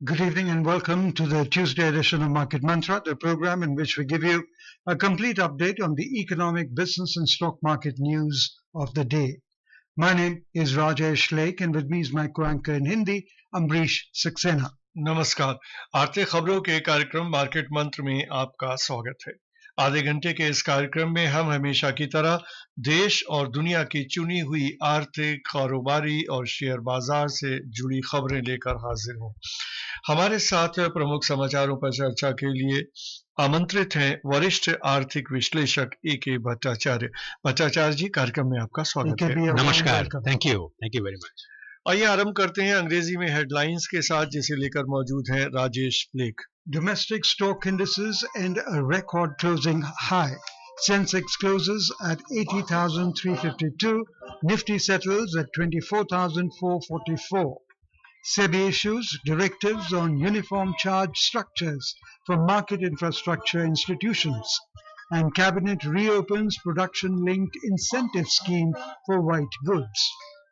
Good evening and welcome to the Tuesday edition of Market Mantra, the program in which we give you a complete update on the economic, business and stock market news of the day. My name is Rajesh Lake and with me is my co-anchor in Hindi, Ambrish Saxena. नमस्कार। आर्थिक खबरों के कार्यक्रम market मंत्र में आपका स्वागत है। आधे घंटे के इस कार्यक्रम में हम हमेशा की तरह देश और दुनिया की चुनी हुई आर्थिक, कारोबारी और शेयर बाजार से जुड़ी खबरें लेकर हाजिर हैं। हमारे साथ प्रमुख समाचारों पर चर्चा के लिए आमंत्रित हैं वरिष्ठ आर्थिक विश्लेषक ए.के. भट्टाचार्य। भट्टाचार्य जी, कार्यक्रम में आपका स्वागत है। नमस्कार। Thank you very much. आइए आरंभ करते हैं अंग्रेजी में हेडलाइंस के साथ, जिसे लेकर मौजूद हैं राजेश लेख। Domestic stock indices end a record closing high. Sensex closes at 80,352. Nifty settles at 24,444. SEBI issues directives on uniform charge structures for market infrastructure institutions. And Cabinet reopens production-linked incentive scheme for white goods.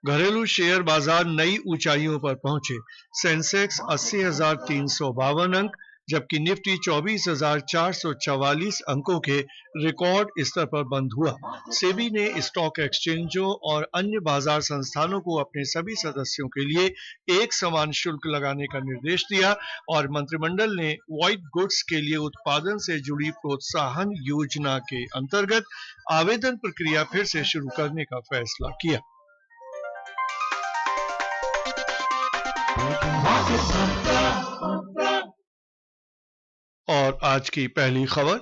घरेलू share बाजार नई ऊंचाइयों पर पहुंचे। Sensex 80,352 अंक जबकि Nifty 24,444 अंकों के रिकॉर्ड स्तर पर बंद हुआ। सेबी ने स्टॉक एक्सचेंजों और अन्य बाजार संस्थानों को अपने सभी सदस्यों के लिए एक समान शुल्क लगाने का निर्देश दिया और मंत्रिमंडल ने व्हाइट गुड्स के लिए उत्पादन से जुड़ी प्रोत्साहन योजना के अंतर्गत आवेदन प्रक्रिया फिर से शुरू करने का फैसला किया। और आज की पहली खबर,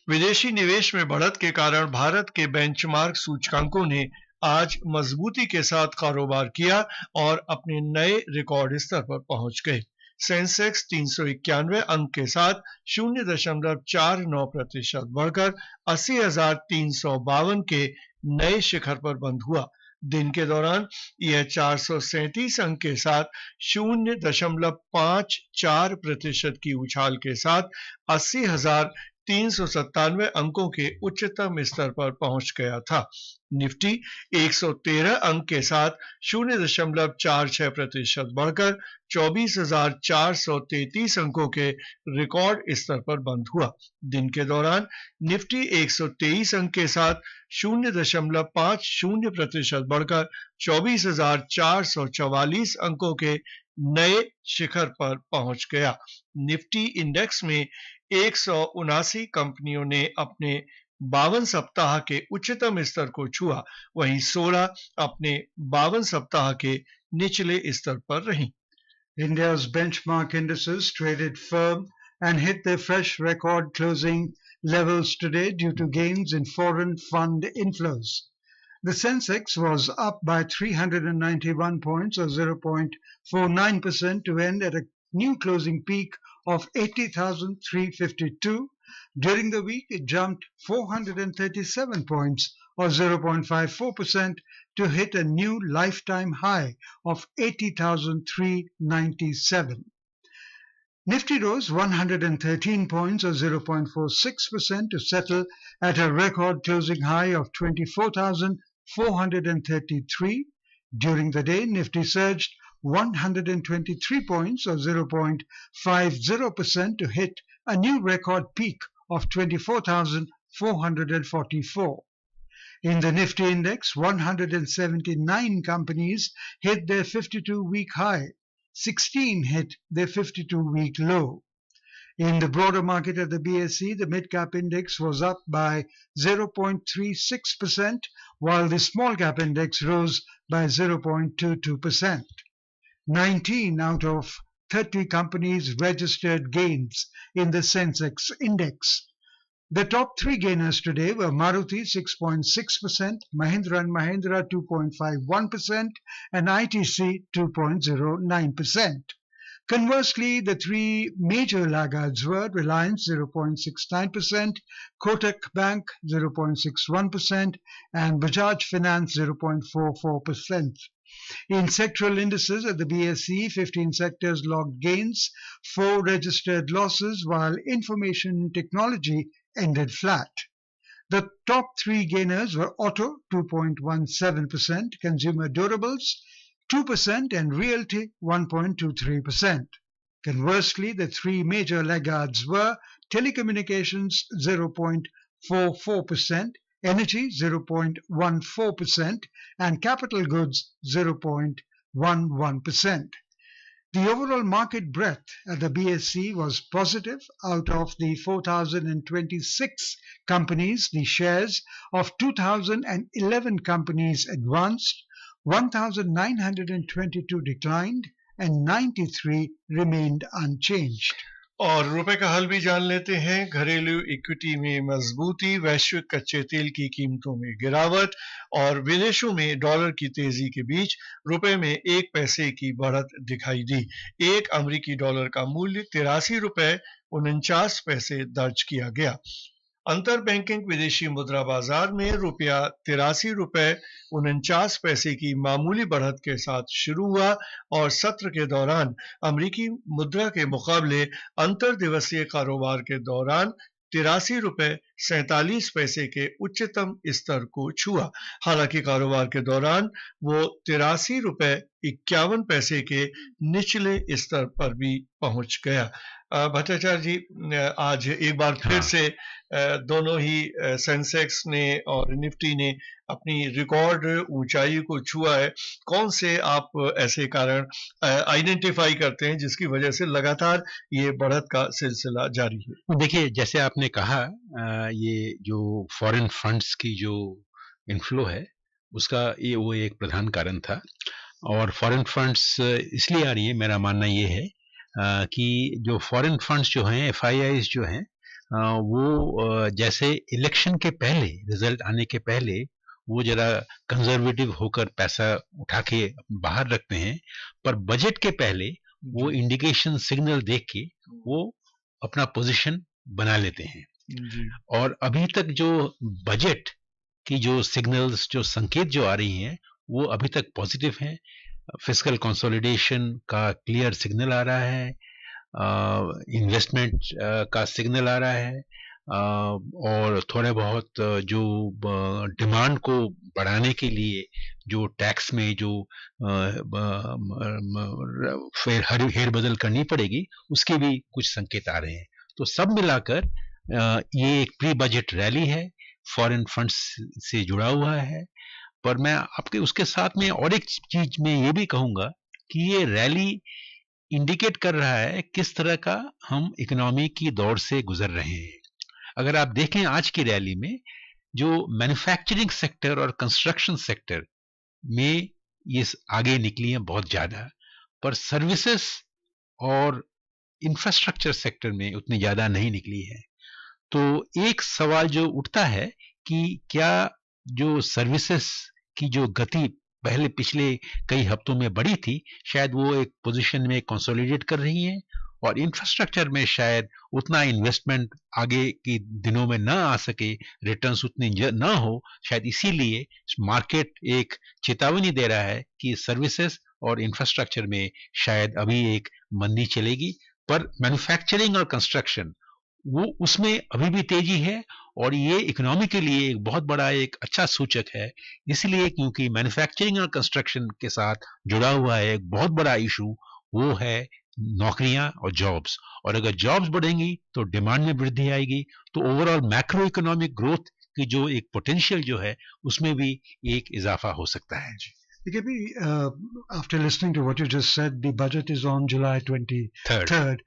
विदेशी निवेश में बढ़त के कारण भारत के बेंचमार्क सूचकांकों ने आज मजबूती के साथ कारोबार किया और अपने नए रिकॉर्ड स्तर पर पहुंच गए। सेंसेक्स 391 अंक के साथ 0.49% बढ़कर 80,352 के नए शिखर पर बंद हुआ। दिन के दौरान यह 437 अंक के साथ 0.54% की उछाल के साथ 80,397 अंकों के उच्चतम स्तर पर पहुंच गया था। निफ्टी 113 अंक के साथ 0.46% बढ़कर 24,433 अंकों के रिकॉर्ड स्तर पर बंद हुआ। दिन के दौरान निफ्टी 123 अंक के साथ 0.50% बढ़कर 24,444 अंकों के नए शिखर पर पहुंच गया। निफ्टी इंडेक्स में 179 कंपनियों ने अपने 52 सप्ताह के उच्चतम स्तर को छुआ, वहीं 16 अपने 52 सप्ताह के निचले स्तर पर रहीं। India's benchmark indices traded firm and hit their fresh record closing levels today due to gains in foreign fund inflows. The Sensex was up by 391 points or 0.49% to end at a new closing peak of 80,352. During the week, it jumped 437 points or 0.54% to hit a new lifetime high of 80,397. Nifty rose 113 points or 0.46% to settle at a record closing high of 24,433. During the day, Nifty surged 123 points or 0.50% to hit a new record peak of 24,444. In the Nifty index, 179 companies hit their 52-week high. 16 hit their 52-week low. In the broader market at the BSE, the mid-cap index was up by 0.36%, while the small-cap index rose by 0.22%. 19 out of 30 companies registered gains in the Sensex index. The top three gainers today were Maruti 6.6%, Mahindra & Mahindra 2.51%, and ITC 2.09%. Conversely, the three major laggards were Reliance 0.69%, Kotak Bank 0.61%, and Bajaj Finance 0.44%. In sectoral indices at the BSE, 15 sectors logged gains, 4 registered losses, while information technology ended flat. The top three gainers were auto 2.17%, consumer durables 2%, and realty 1.23%. Conversely, the three major laggards were telecommunications 0.44%, energy 0.14%, and capital goods 0.11%. The overall market breadth at the BSE was positive. Out of the 4,026 companies, the shares of 2,011 companies advanced, 1,922 declined, and 93 remained unchanged. और रुपए का हाल भी जान लेते हैं। घरेलू equity में मजबूती, वैश्विक कच्चे तेल की कीमतों में गिरावट और विदेशों में डॉलर की तेजी के बीच रुपए में 1 पैसे की बढ़त दिखाई दी। एक अमेरिकी डॉलर का मूल्य 83 रुपए 49 पैसे दर्ज किया गया। अंतर बैंकिंग विदेशी मुद्रा बाजार में रुपया 83 रुपए 49 पैसे की मामूली बढ़त के साथ शुरू हुआ और सत्र के दौरान अमेरिकी मुद्रा के मुकाबले अंतर दिवसीय कारोबार के दौरान 83 रुपए 47 पैसे के उच्चतम स्तर को छुआ। हालांकि कारोबार के दौरान वो 83 रुपए 51 पैसे के निचले स्तर पर भी पहुंच गया। भट्टाचार्य जी, आज एक बार फिर से दोनों ही सेंसेक्स ने और निफ्टी ने अपनी रिकॉर्ड ऊंचाई को छुआ है। कौन से आप ऐसे कारण आइडेंटिफाई करते हैं जिसकी वजह से लगातार ये बढ़त का सिलसिला जारी है? देखिए, जैसे आपने कहा, ये जो फॉरेन फंड्स की जो इनफ्लो है उसका वो एक प्रधान कारण था। और फॉरेन फंड्स इसलिए आ रही है, मेरा मानना ये है कि जो फॉरेन फंड्स जो हैं, FIIs जो हैं, वो जैसे इलेक्शन के पहले, रिजल्ट आने के पहले वो जरा कंजर्वेटिव होकर पैसा उठा के बाहर रखते हैं, पर बजट के पहले वो इंडिकेशन सिग्नल देख के वो अपना पोजीशन बना लेते हैं। और अभी तक जो बजट की जो सिग्नल्स, जो संकेत जो आ रही हैं, वो अभी तक पॉजिटिव हैं। फिस्कल कंसोलिडेशन का क्लियर सिग्नल आ रहा है, इन्वेस्टमेंट का सिग्नल आ रहा है, और थोड़े बहुत जो डिमांड को बढ़ाने के लिए जो टैक्स में जो हेर बदल करनी पड़ेगी, उसके भी कुछ संकेत आ रहे हैं। तो सब मिलाकर ये एक प्री बजट रैली है, फॉरेन फंड्स से जुड़ा हुआ है। पर मैं आपके उसके साथ में और एक चीज में ये भी कहूंगा कि ये रैली इंडिकेट कर रहा है किस तरह का हम इकोनॉमी की दौर से गुजर रहे हैं। अगर आप देखें आज की रैली में, जो मैन्युफैक्चरिंग सेक्टर और कंस्ट्रक्शन सेक्टर में ये आगे निकली हैं बहुत ज्यादा, पर सर्विसेज और इंफ्रास्ट्रक्चर सेक्टर में उतनी ज्यादा नहीं निकली है। तो एक सवाल जो उठता है कि क्या जो सर्विसेज की जो गति पहले पिछले कई हफ्तों में बढ़ी थी, शायद वो एक पोजीशन में कंसोलिडेट कर रही हैं, और इंफ्रास्ट्रक्चर में शायद उतना इन्वेस्टमेंट आगे के दिनों में ना आ सके, रिटर्न्स उतने ना हो, शायद इसीलिए मार्केट एक चेतावनी दे रहा है कि सर्विसेज और इंफ्रास्ट्रक्चर में शायद अभी एक मंदी चलेगी। पर मैन्युफैक्चरिंग और कंस्ट्रक्शन वो उसमें अभी भी तेजी है, और ये इकोनॉमी के लिए एक बहुत बड़ा एक अच्छा सूचक है। इसलिए क्योंकि मैन्युफैक्चरिंग और कंस्ट्रक्शन के साथ जुड़ा हुआ है एक बहुत बड़ा इशू, वो है नौकरियां और जॉब्स। और अगर जॉब्स बढ़ेंगी तो डिमांड में वृद्धि आएगी, तो ओवरऑल मैक्रो इकोनॉमिक ग्रोथ की जो एक पोटेंशियल जो है उसमें भी एक इजाफा हो सकता है। After listening to what you just said, the budget is on July 23rd.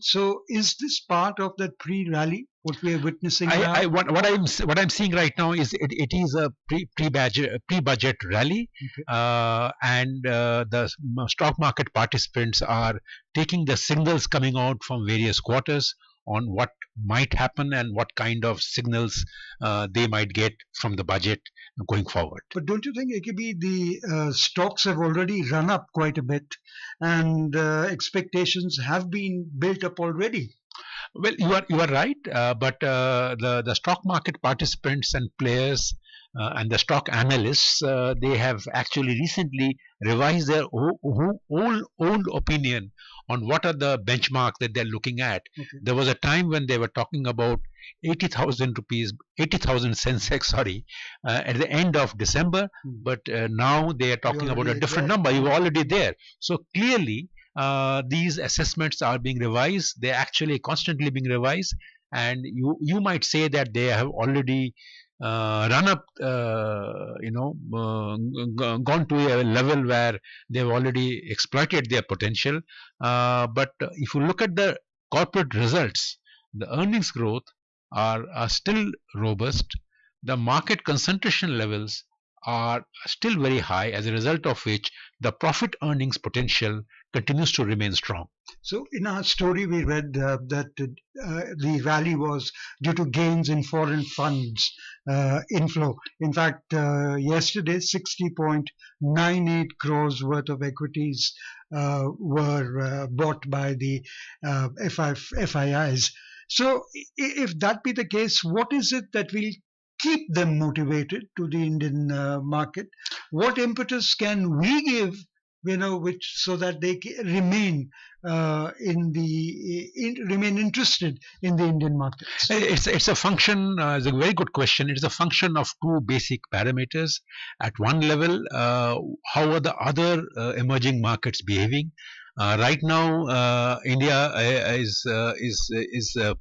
So is this part of that pre-rally, what we are witnessing now? What I'm seeing right now is it is a pre-budget rally, okay. And the stock market participants are taking the signals coming out from various quarters on what might happen and what kind of signals they might get from the budget going forward. But don't you think, AKB, the stocks have already run up quite a bit and expectations have been built up already? Well, you are right, but the stock market participants and players and the stock analysts, they have actually recently revised their own opinion on what are the benchmarks that they're looking at. Okay. There was a time when they were talking about 80,000 rupees, 80,000 Sensex, sorry, at the end of December, but now they are talking about a different number. You're already there. So clearly, these assessments are being revised. They're actually constantly being revised, and you might say that they have already run up, gone to a level where they've already exploited their potential. But if you look at the corporate results, the earnings growth are still robust. The market concentration levels are still very high, as a result of which the profit earnings potential continues to remain strong. So in our story, we read that the rally was due to gains in foreign funds inflow. In fact, yesterday, 60.98 crores worth of equities were bought by the FIIs. So if that be the case, what is it that will keep them motivated to the Indian market? What impetus can we give, which so that they remain remain interested in the Indian markets? It's a function. It's a very good question. It's a function of two basic parameters. At one level, how are the other emerging markets behaving? Right now, India is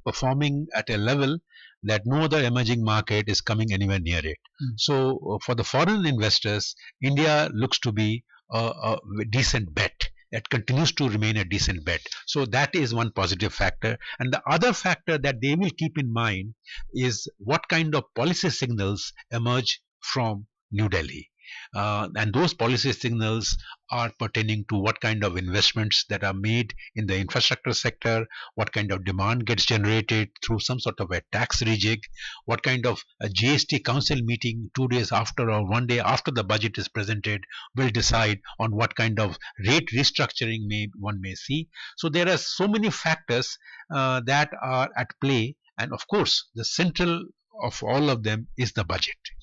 performing at a level that no other emerging market is coming anywhere near it. So for the foreign investors, India looks to be a decent bet. It continues to remain a decent bet. So that is one positive factor. And the other factor that they will keep in mind is what kind of policy signals emerge from New Delhi. And those policy signals are pertaining to what kind of investments that are made in the infrastructure sector, what kind of demand gets generated through some sort of a tax rejig, what kind of a GST council meeting 2 days after or 1 day after the budget is presented will decide on what kind of rate restructuring one may see. So there are so many factors that are at play, and of course the central of all of them is the budget.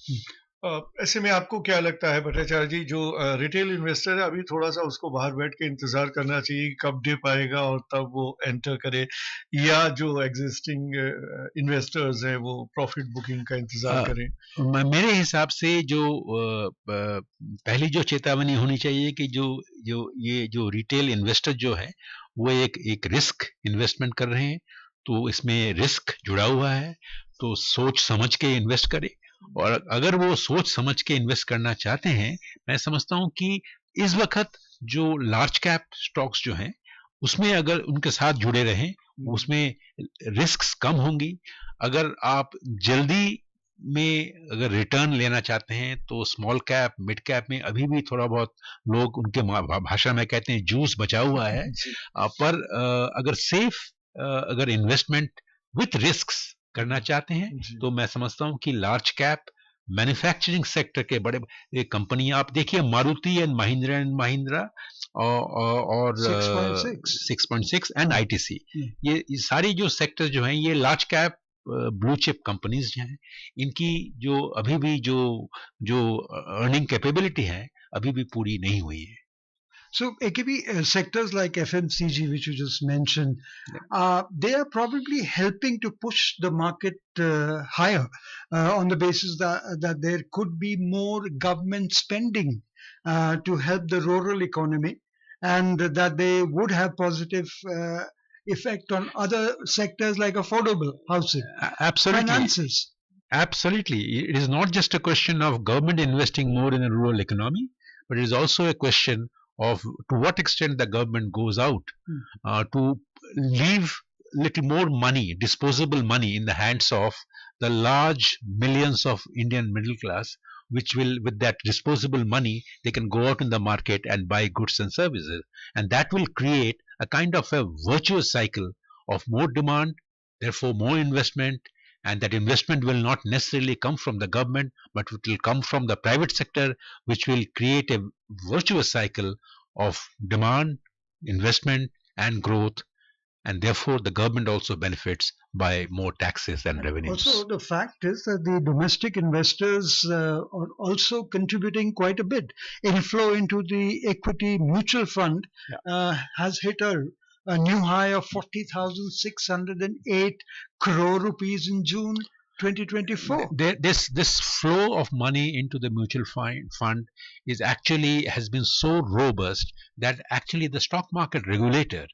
ऐसे में आपको क्या लगता है भट्टाचार्य जी, जो retail investor है अभी थोड़ा सा उसको बाहर बैठ के इंतजार करना चाहिए कि कब डिप आएगा और तब वो एंटर करे, या जो एग्जिस्टिंग इन्वेस्टर्स हैं वो प्रॉफिट बुकिंग का इंतजार करें? मेरे हिसाब से जो पहली जो चेतावनी होनी चाहिए कि जो रिटेल इन्वेस्टर जो है वो एक रिस्क इन्वेस्टमेंट कर रहे हैं, तो इसमें रिस्क जुड़ा हुआ है, तो सोच समझ के इन्वेस्ट करें। और अगर वो सोच समझ के इन्वेस्ट करना चाहते हैं, मैं समझता हूं कि इस वक्त जो लार्ज कैप स्टॉक्स जो हैं उसमें अगर उनके साथ जुड़े रहें, उसमें रिस्क्स कम होंगी। अगर आप जल्दी में अगर रिटर्न लेना चाहते हैं तो स्मॉल कैप मिड कैप में अभी भी थोड़ा बहुत लोग उनके भाषा में कहते हैं जूस बचा हुआ है, पर अगर सेफ अगर इन्वेस्टमेंट विथ रिस्क्स करना चाहते हैं तो मैं समझता हूं कि लार्ज कैप मैन्युफैक्चरिंग सेक्टर के बड़े कंपनियां आप देखिए, मारुति एंड महिंद्रा और 6.6 एंड आईटीसी, ये सारी जो सेक्टर जो हैं ये large cap blue chip companies हैं। इनकी जो अभी भी जो अर्निंग कैपेबिलिटी है अभी भी पूरी नहीं हुई है। So AKB, sectors like FMCG, which you just mentioned, they are probably helping to push the market higher on the basis that there could be more government spending to help the rural economy, and that they would have positive effect on other sectors like affordable housing, finances. Absolutely. It is not just a question of government investing more in the rural economy, but it is also a question of to what extent the government goes out to leave little more money, disposable money, in the hands of the large millions of Indian middle class, which will, with that disposable money, they can go out in the market and buy goods and services, and that will create a kind of a virtuous cycle of more demand Therefore, more investment, and that investment will not necessarily come from the government, but it will come from the private sector, which will create a virtuous cycle of demand, investment, and growth, and therefore the government also benefits by more taxes and revenues. Also, the fact is that the domestic investors are also contributing quite a bit. Inflow into the equity mutual fund has hit a new high of 40,608 crore rupees in June 2024. This flow of money into the mutual fund has been so robust that actually the stock market regulator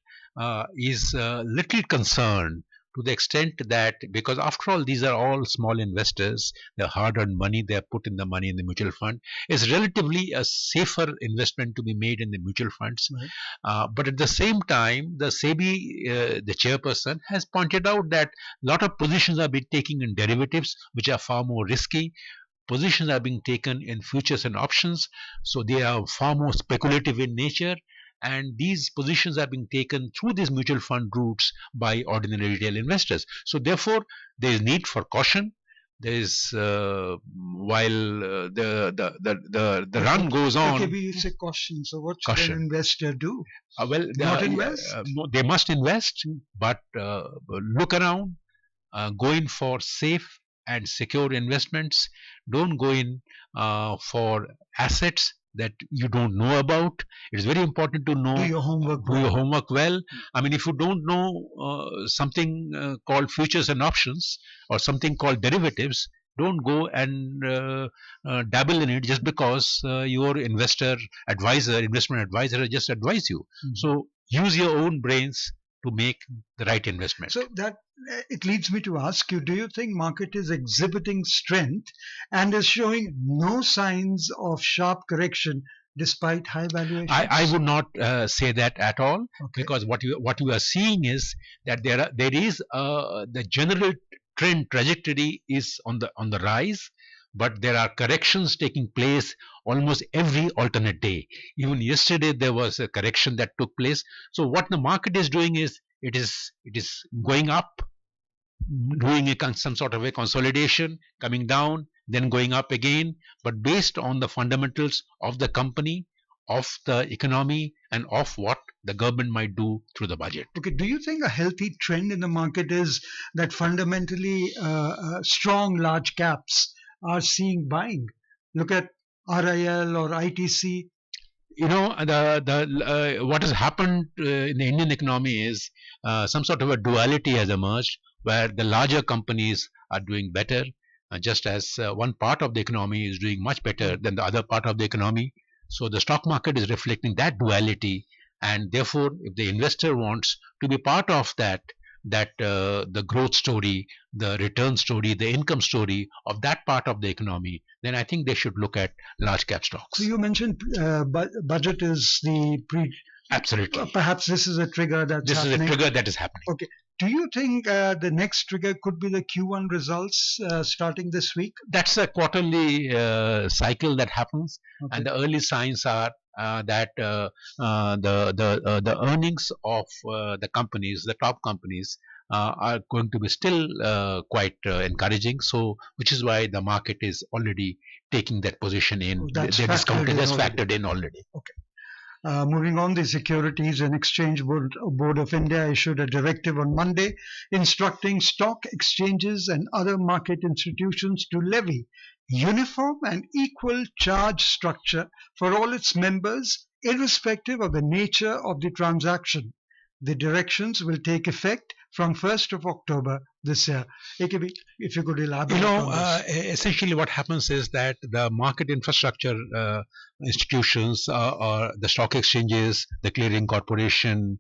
is little concerned, to the extent that, because after all these are all small investors, the hard-earned money they have put in the money in the mutual fund is relatively a safer investment to be made in the mutual funds. Right. But at the same time, the SEBI, the chairperson, has pointed out that a lot of positions are being taken in derivatives, which are far more risky. Positions are being taken in futures and options, so they are far more speculative in nature. And these positions are being taken through these mutual fund routes by ordinary retail investors. So therefore, there is need for caution. There is while the run goes on. Okay, you say caution. So what should an investor do? Not invest. No, they must invest, but look around. Go in for safe and secure investments. Don't go in for assets that you don't know about. It is very important to know. Do your homework well. I mean, if you don't know something called futures and options, or something called derivatives, don't go and dabble in it just because your investment advisor just advise you. So use your own brains to make the right investment. So that it leads me to ask you, do you think market is exhibiting strength and is showing no signs of sharp correction despite high valuations? I would not say that at all, Okay. because what you are seeing is that there is the general trajectory is on the rise, but there are corrections taking place almost every alternate day. Even yesterday there was a correction that took place. So what the market is doing is it is going up, doing some sort of a consolidation, coming down, then going up again, but based on the fundamentals of the company, of the economy, and of what the government might do through the budget. Okay, do you think a healthy trend in the market is that fundamentally strong large caps are seeing buying? Look at RIL or ITC. You know, what has happened in the Indian economy is some sort of a duality has emerged, where the larger companies are doing better, just as one part of the economy is doing much better than the other part of the economy. So the stock market is reflecting that duality, and therefore, if the investor wants to be part of that the growth story, the return story, the income story of that part of the economy, then I think they should look at large cap stocks. So you mentioned budget is the Absolutely. Perhaps this is a trigger that's This happening. is a trigger that is happening. Okay. Do you think the next trigger could be the Q1 results starting this week? That's a quarterly cycle that happens, Okay. and the early signs are that the earnings of the companies, the top companies, are going to be still quite encouraging. So, which is why the market is already taking that position in. Oh, that's They're discounted. That's already. factored in already. Moving on, the Securities and Exchange Board of India issued a directive on Monday instructing stock exchanges and other market institutions to levy uniform and equal charge structure for all its members, irrespective of the nature of the transaction. The directions will take effect from 1st of October this year. AKB, if you could elaborate on this. Essentially what happens is that the market infrastructure institutions, or the stock exchanges, the clearing corporation,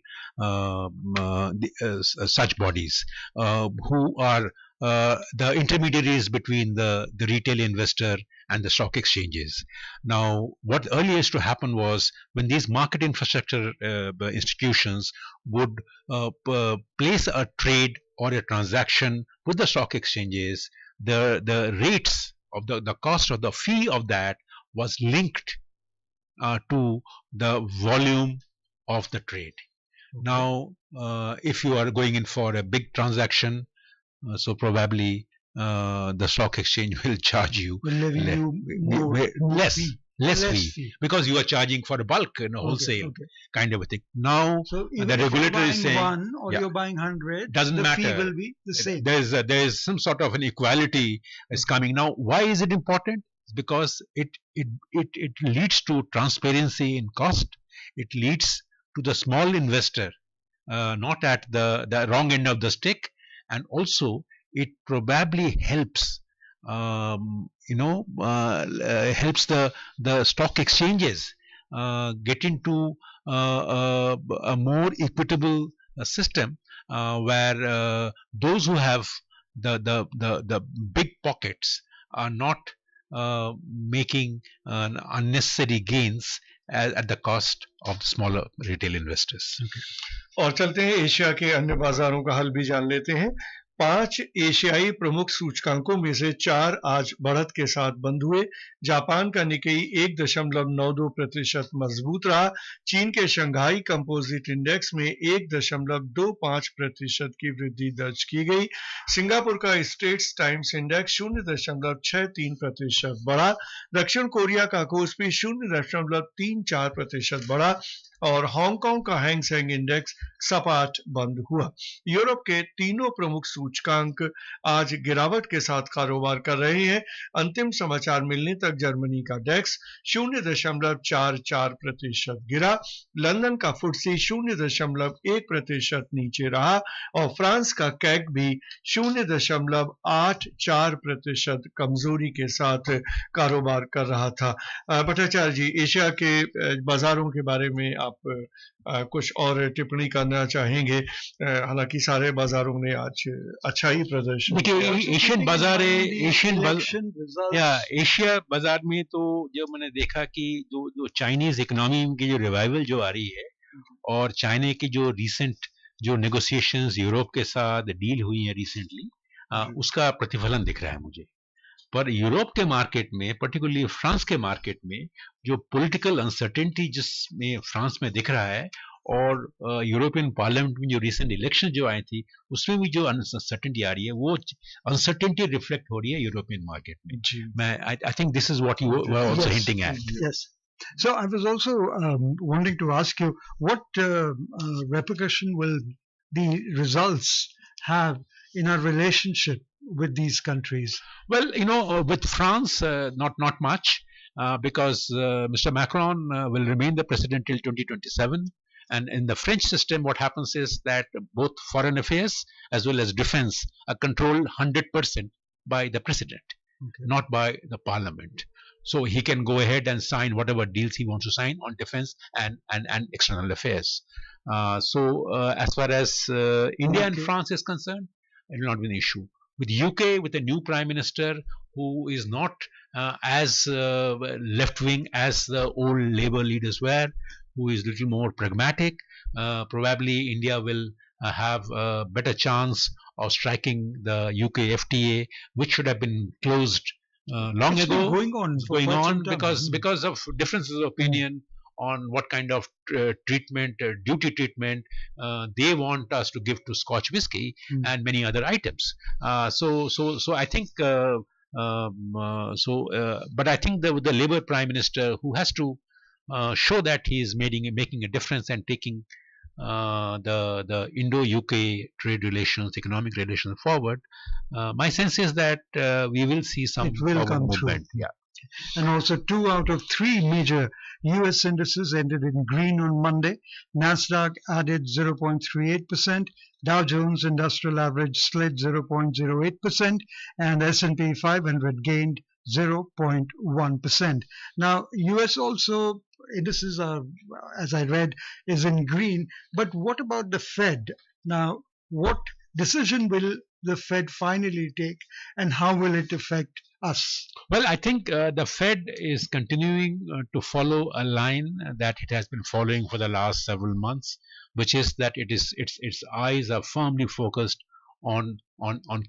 such bodies who are the intermediaries between the retail investor and the stock exchanges. Now, what earlier used to happen was, when these market infrastructure institutions would place a trade or a transaction with the stock exchanges, the rates of the cost of the fee of that was linked to the volume of the trade. Okay. Now, if you are going in for a big transaction, So probably the stock exchange will charge you Will levy you less fee. less Less fee, fee. because you are charging for a bulk, wholesale kind of a thing. Now So the even if you're regulator is buying saying one or yeah, you're buying 100, doesn't the fee matter. will be the same. There is some sort of an equality is coming now. Why is it important? It's because it leads to transparency in cost. It leads to the small investor not at the wrong end of the stick, and also it probably helps helps the stock exchanges get into a more equitable system where those who have the big pockets are not making unnecessary gains at the cost of the smaller retail investors. और चलते हैं Asia के अन्य बाजारों का हाल भी जान लेते हैं। 5 एशियाई प्रमुख सूचकांकों में से 4 आज बढ़त के साथ बंद हुए। जापान का निकेई 1.92% मजबूत रहा। चीन के शंघाई कंपोजिट इंडेक्स में 1.25% की वृद्धि दर्ज की गई। सिंगापुर का स्ट्रेट्स टाइम्स इंडेक्स 0.63% बढ़ा। दक्षिण कोरिया का कोस्पी 0.34% बढ़ा और हांगकांग का हैंग सेंग इंडेक्स सपाट बंद हुआ। यूरोप के तीनों प्रमुख सूचकांक आज गिरावट के साथ कारोबार कर रहे हैं। अंतिम समाचार मिलने तक जर्मनी का डेक्स 0.44% गिरा। लंदन का फुट्सी 0.1% नीचे रहा और फ्रांस का कैग भी 0.84% कमजोरी के साथ कारोबार कर रहा था। भट्टाचार्य जी, एशिया के बाजारों के बारे में आप कुछ और टिप्पणी करना चाहेंगे? हालांकि सारे बाजारों ने आज अच्छा ही प्रदर्शन देखिए, एशियन बाजार एशिया बाजार में तो जो मैंने देखा कि जो चाइनीज इकोनॉमी की जो रिवाइवल जो आ रही है और चाइना की जो रिसेंट जो नेगोशिएशंस यूरोप के साथ डील हुई है रिसेंटली, उसका प्रतिफलन दिख रहा है मुझे। पर यूरोप के मार्केट में, पर्टिकुलरली फ्रांस के मार्केट में, जो पॉलिटिकल अनसर्टेनिटी जिसमें फ्रांस में दिख रहा है और यूरोपियन पार्लियामेंट में जो रिसेंट इलेक्शन जो आई थी उसमें भी जो अनसर्टेनिटी आ रही है, वो अनसर्टेनिटी रिफ्लेक्ट हो रही है यूरोपियन मार्केट में। मैं I think this is what you were also hinting at. Yes. So I was also wanting to ask you, what repercussion will the results have in our relationship with these countries? Well, with France, not much, because Mr. Macron will remain the president till 2027. And in the French system, what happens is that both foreign affairs as well as defense are controlled 100% by the president, not by the parliament. So he can go ahead and sign whatever deals he wants to sign on defense and external affairs. So as far as India and France is concerned, it will not be an issue. With UK, with a new prime minister who is not as left-wing as the old Labour leaders were, who is a little more pragmatic, probably India will have a better chance of striking the UK FTA, which should have been closed long ago. Going on because of differences of opinion on what kind of treatment, duty treatment they want us to give to Scotch whisky and many other items. So I think but I think the Labour Prime Minister, who has to show that he is making a difference and taking the Indo-UK trade relations, economic relations forward, my sense is that we will see some forward movement. Yeah. And also 2 out of 3 major US indices ended in green on Monday. Nasdaq added 0.38%, Dow Jones Industrial Average slid 0.08%, and S&P 500 gained 0.1%. Now, US also indices are, as I read, is in green. But what about the Fed? Now, what decision will the Fed finally take, and how will it affect us? Well, I think the Fed is continuing to follow a line that it has been following for the last several months, which is that its eyes are firmly focused on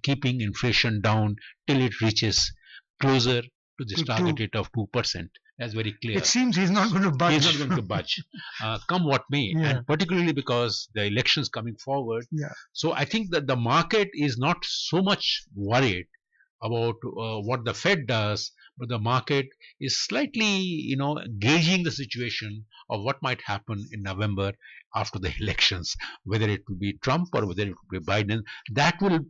keeping inflation down till it reaches closer to this target rate of 2%. That's very clear. It seems he's not going to budge. He's not going to budge, come what may, Yeah. and particularly because the elections coming forward. Yeah. So I think that the market is not so much worried about what the Fed does, but the market is slightly, gauging the situation of what might happen in November after the elections, whether it will be Trump or whether it will be Biden. That will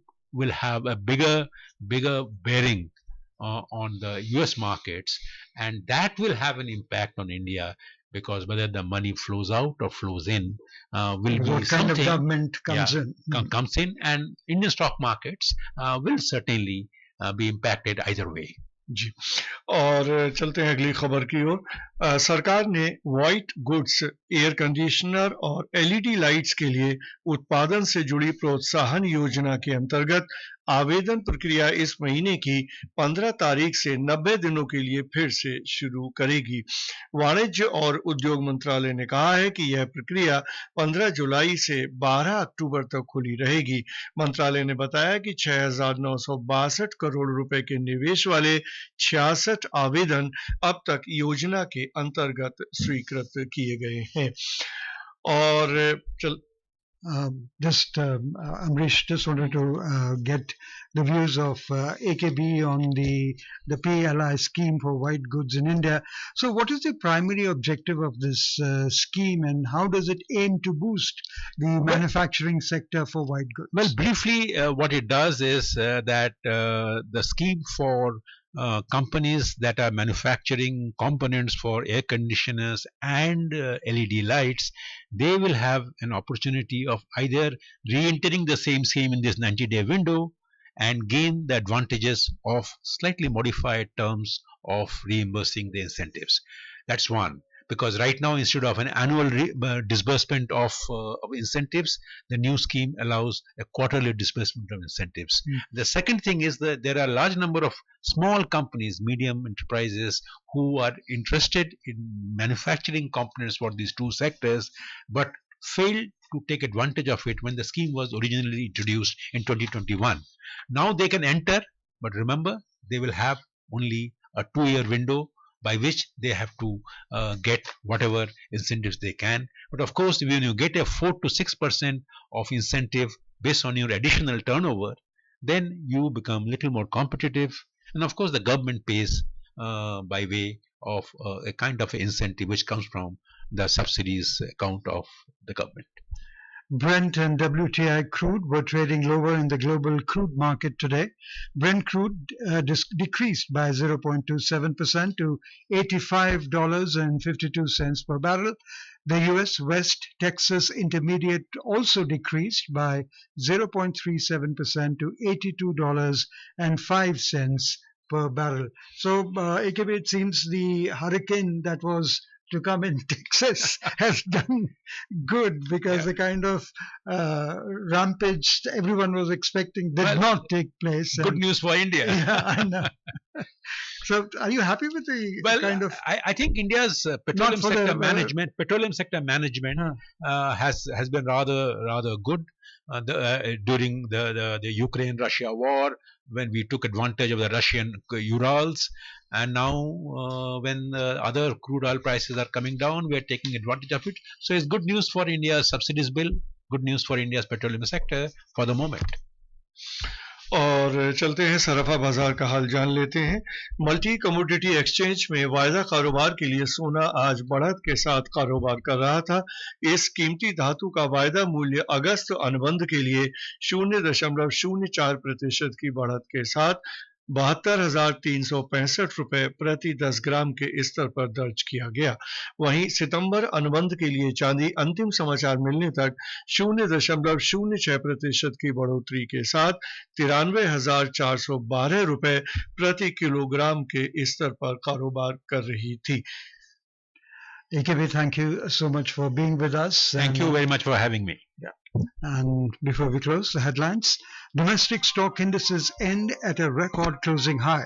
have a bigger bearing on the U.S. markets, and that will have an impact on India, because whether the money flows out or flows in will be What kind of something government comes in? comes in, and Indian stock markets will certainly be impacted either way. जी और चलते हैं अगली खबर की ओर। सरकार ने white goods, air conditioner और LED lights के लिए उत्पादन से जुड़ी प्रोत्साहन योजना के अंतर्गत आवेदन प्रक्रिया इस महीने की 15 तारीख से 90 दिनों के लिए फिर से शुरू करेगी। वाणिज्य और उद्योग मंत्रालय ने कहा है कि यह प्रक्रिया 15 जुलाई से 12 अक्टूबर तक खुली रहेगी। मंत्रालय ने बताया कि 6,962 करोड़ रुपए के निवेश वाले 66 आवेदन अब तक योजना के अंतर्गत स्वीकृत किए गए हैं। और Amrish, just wanted to get the views of AKB on the PLI scheme for white goods in India. So what is the primary objective of this scheme, and how does it aim to boost the manufacturing sector for white goods? Well, briefly, what it does is that the scheme for companies that are manufacturing components for air conditioners and LED lights, they will have an opportunity of either re-entering the same scheme in this 90-day window and gain the advantages of slightly modified terms of reimbursing the incentives. That's one. Because right now, instead of an annual disbursement of incentives, the new scheme allows a quarterly disbursement of incentives. The second thing is that there are a large number of small companies, medium enterprises, who are interested in manufacturing components for these two sectors, but failed to take advantage of it when the scheme was originally introduced in 2021. Now they can enter, but remember, they will have only a 2-year window by which they have to get whatever incentives they can. But of course, when you get a 4 to 6% of incentive based on your additional turnover, then you become a little more competitive. And of course, the government pays by way of a kind of incentive which comes from the subsidies account of the government. Brent and WTI crude were trading lower in the global crude market today. Brent crude decreased by 0.27% to $85.52 per barrel. The U.S. West Texas Intermediate also decreased by 0.37% to $82.05 per barrel. So, AKB, it seems the hurricane that was to come in Texas has done good, because the kind of rampage everyone was expecting did not take place. Good news for India. Yeah, I know. So, are you happy with the kind of? I think India's petroleum sector management has been rather good during the Ukraine-Russia war, when we took advantage of the Russian Urals, and now when other crude oil prices are coming down, we are taking advantage of it. So it's good news for India's subsidies bill, good news for India's petroleum sector for the moment. और चलते हैं सराफा बाजार का हाल जान लेते हैं। Multi commodity exchange में वायदा कारोबार के लिए सोना आज बढ़त के साथ कारोबार कर रहा था। इस कीमती धातु का वायदा मूल्य अगस्त अनुबंध के लिए 0.04% की बढ़त के साथ 72,365 रुपए प्रति 10 ग्राम के स्तर पर दर्ज किया गया। वहीं सितंबर अनुबंध के लिए चांदी अंतिम समाचार मिलने तक 0.06% की बढ़ोतरी के साथ 93,412 रुपए प्रति किलोग्राम के स्तर पर कारोबार कर रही थी। AKB, thank you so much for being with us. Thank you very much for having me. Yeah. And before we close, the headlines. Domestic stock indices end at a record closing high.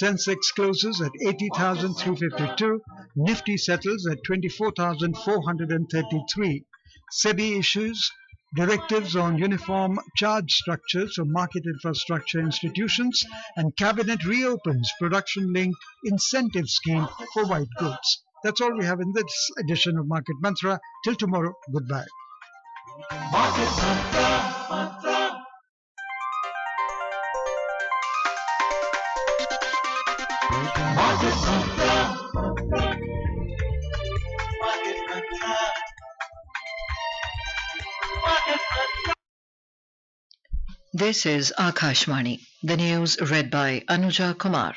Sensex closes at 80,352. Nifty settles at 24,433. SEBI issues directives on uniform charge structures for market infrastructure institutions, and Cabinet reopens production-linked incentive scheme for white goods. That's all we have in this edition of Market Mantra. Till tomorrow, goodbye. This is Akashvani. The news read by Anuja Kumar.